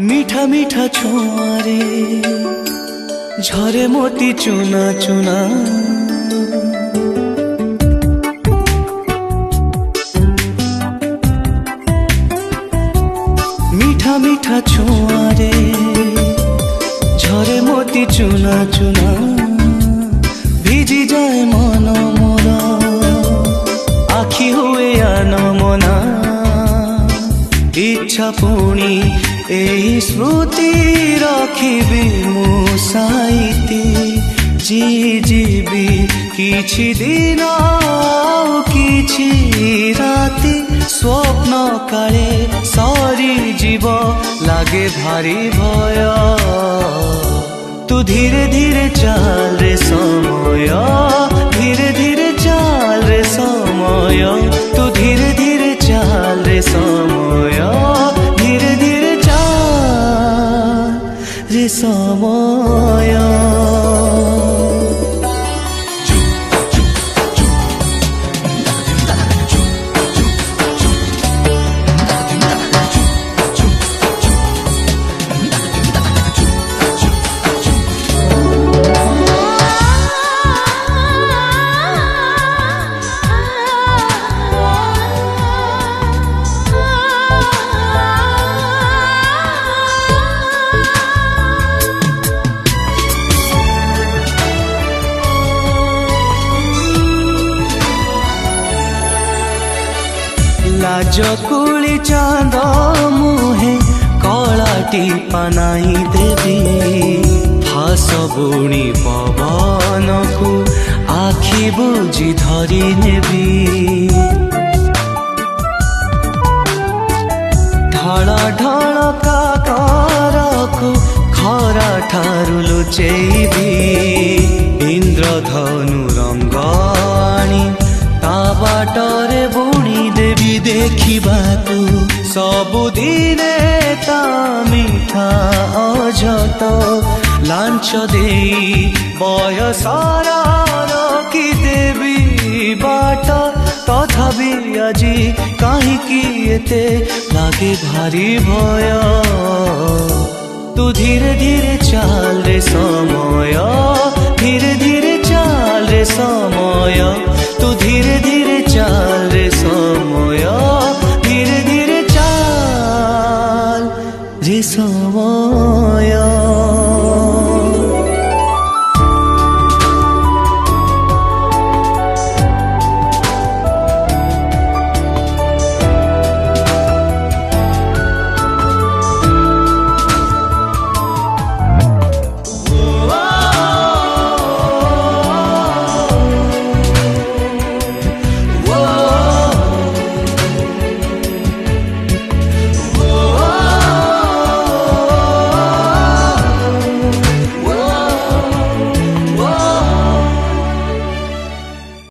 मीठा मीठा छुआरे झरे मोती चुना चुना मीठा मीठा छुआरे झरे मोती चुना चुना भिजी जाए मन मोरा आखि हुए अनमना इच्छा पुणी एही स्मृति रखिबी मु साइती जी जीवी किछि दिन किछि राति स्वप्न काले सरी जीव लागे भारी भय तू धीरे धीरे चल रे समय धीरे धीरे चल रे समय तू धीरे धीरे चल रे समय धीरे धीरे रे समय लाजकुली चांद मुहे कलाटी पानाई देवी फास बुणी पवन को आखि बुझी धरी नेबी ढल ढल काकर को खरा ठारू लुचेबी इंद्रधनु रंग आनी ता बाटरे बुणी देवी देखिबाकू सबुदिने ता मिठा अजत लांच देई बयसर रखी देवी बाट तथापि आजी काहींकि एते लागे भारी भय तू धीरे धीरे चल रे समय धीरे धीरे चल रे समय